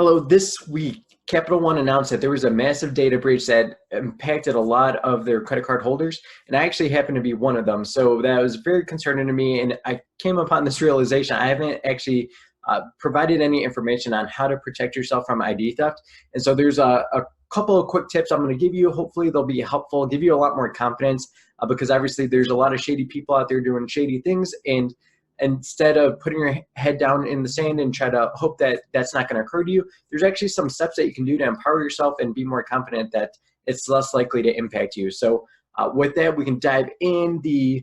Hello, this week, Capital One announced that there was a massive data breach that impacted a lot of their credit card holders, and I actually happened to be one of them. So that was very concerning to me, and I came upon this realization. I haven't actually provided any information on how to protect yourself from ID theft. And so there's a couple of quick tips I'm going to give you. Hopefully they'll be helpful, give you a lot more confidence, because obviously there's a lot of shady people out there doing shady things, and instead of putting your head down in the sand and try to hope that that's not going to occur to you, there's actually some steps that you can do to empower yourself and be more confident that it's less likely to impact you. So with that, we can dive in. The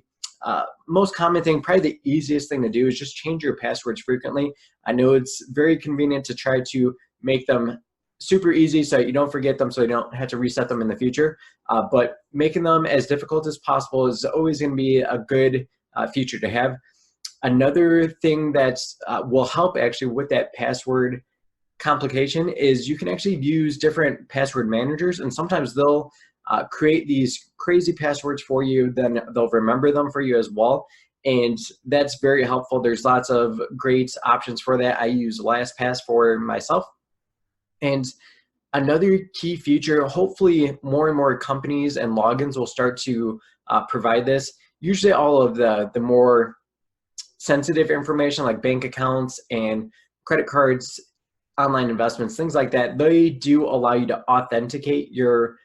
most common thing, probably the easiest thing to do, is just change your passwords frequently. I know it's very convenient to try to make them super easy so you don't forget them, so you don't have to reset them in the future. But making them as difficult as possible is always going to be a good feature to have. Another thing that will help actually with that password complication is you can actually use different password managers, and sometimes they'll create these crazy passwords for you, then they'll remember them for you as well. And that's very helpful. There's lots of great options for that. I use LastPass for myself. And another key feature, hopefully more and more companies and logins will start to provide this. Usually all of the more sensitive information like bank accounts and credit cards, online investments, things like that, they do allow you to authenticate your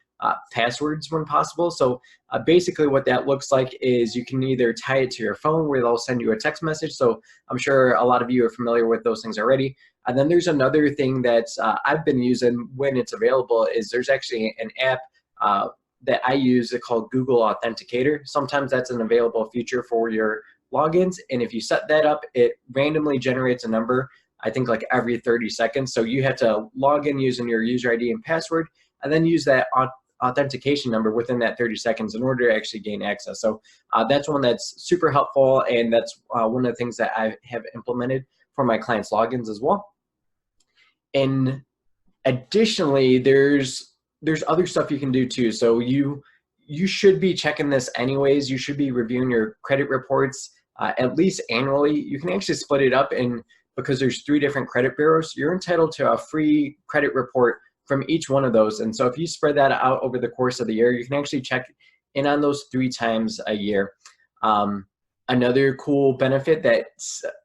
passwords when possible. So basically what that looks like is you can either tie it to your phone where they'll send you a text message. So I'm sure a lot of you are familiar with those things already. And then there's another thing that I've been using when it's available is there's actually an app that I use called Google Authenticator. Sometimes that's an available feature for your logins, and if you set that up, it randomly generates a number, I think like every 30 seconds. So you have to log in using your user ID and password, and then use that authentication number within that 30 seconds in order to actually gain access. So that's one that's super helpful, and that's one of the things that I have implemented for my clients' logins as well. And additionally, there's other stuff you can do too. So you should be checking this anyways. You should be reviewing your credit reports at least annually. You can actually split it up, and because there's 3 different credit bureaus, you're entitled to a free credit report from each one of those. And so if you spread that out over the course of the year, you can actually check in on those 3 times a year. Another cool benefit that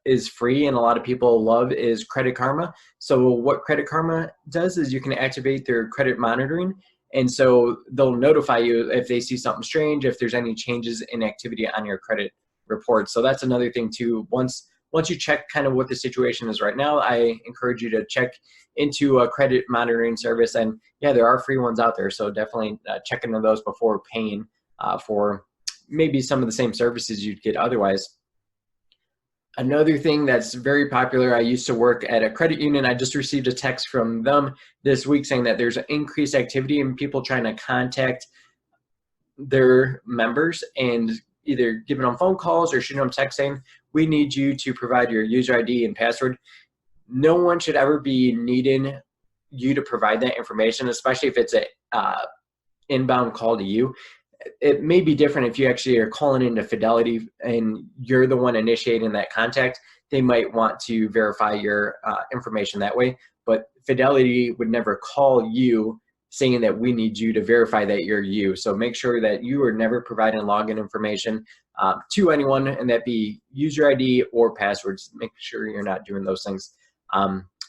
is free and a lot of people love is Credit Karma. So what Credit Karma does is you can activate their credit monitoring, and so they'll notify you if they see something strange, if there's any changes in activity on your credit report. So that's another thing too. Once you check kind of what the situation is right now, I encourage you to check into a credit monitoring service. And yeah, there are free ones out there, so definitely check into those before paying for maybe some of the same services you'd get otherwise. Another thing that's very popular, I used to work at a credit union. I just received a text from them this week saying that there's an increased activity in people trying to contact their members and either giving them phone calls or shooting them text saying, we need you to provide your user ID and password. No one should ever be needing you to provide that information, especially if it's an inbound call to you. It may be different if you actually are calling into Fidelity and you're the one initiating that contact. They might want to verify your information that way, but Fidelity would never call you saying that we need you to verify that you're you. So make sure that you are never providing login information to anyone, and that be user ID or passwords. Make sure you're not doing those things.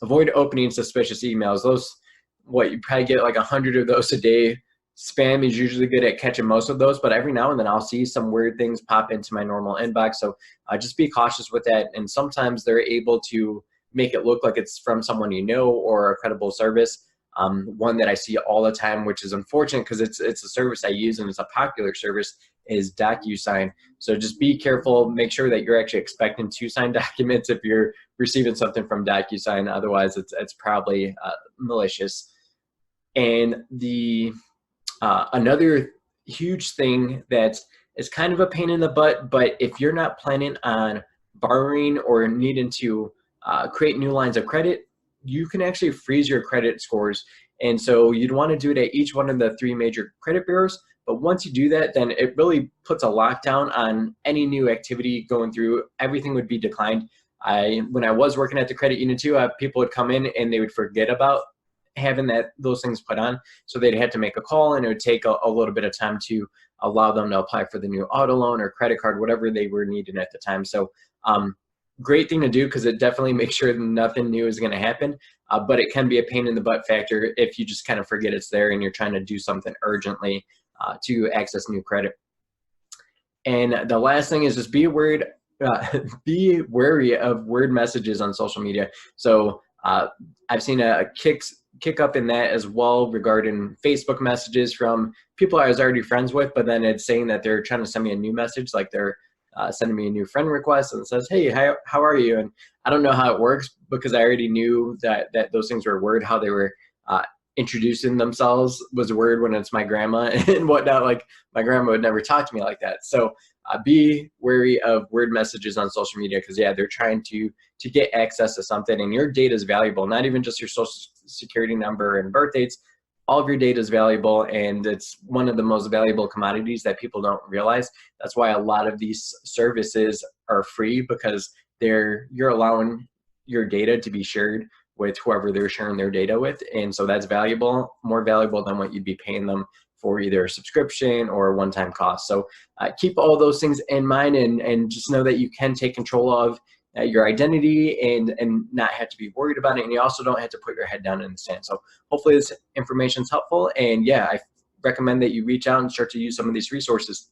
Avoid opening suspicious emails. You probably get like 100 of those a day. Spam is usually good at catching most of those, but every now and then I'll see some weird things pop into my normal inbox. So just be cautious with that. And sometimes they're able to make it look like it's from someone you know or a credible service. One that I see all the time, which is unfortunate because it's a service I use and it's a popular service, is DocuSign. So just be careful. Make sure that you're actually expecting to sign documents if you're receiving something from DocuSign. Otherwise, it's probably malicious. And another huge thing that is kind of a pain in the butt, but if you're not planning on borrowing or needing to create new lines of credit, you can actually freeze your credit scores. And so you'd want to do it at each one of the 3 major credit bureaus. But once you do that, then it really puts a lockdown on any new activity going through. Everything would be declined. When I was working at the credit union too, people would come in and they would forget about having those things put on. So they'd have to make a call, and it would take a little bit of time to allow them to apply for the new auto loan or credit card, whatever they were needing at the time. So great thing to do, because it definitely makes sure nothing new is going to happen. But it can be a pain in the butt factor if you just kind of forget it's there and you're trying to do something urgently to access new credit. And the last thing is just be wary of word messages on social media. So I've seen a kick up in that as well regarding Facebook messages from people I was already friends with, but then it's saying that they're trying to send me a new message, like they're sending me a new friend request and it says, hey, how are you? And I don't know how it works, because I already knew that those things were word. How they were introducing themselves was a word when it's my grandma and whatnot. Like, my grandma would never talk to me like that. So be wary of word messages on social media, because they're trying to get access to something, and your data is valuable. Not even just your social security number and birth dates. All of your data is valuable, and it's one of the most valuable commodities that people don't realize. That's why a lot of these services are free, because you're allowing your data to be shared with whoever they're sharing their data with. And so that's valuable, more valuable than what you'd be paying them for either a subscription or a one-time cost. So keep all those things in mind, and just know that you can take control of your identity and not have to be worried about it. And you also don't have to put your head down in the sand. So hopefully this information is helpful. And I recommend that you reach out and start to use some of these resources.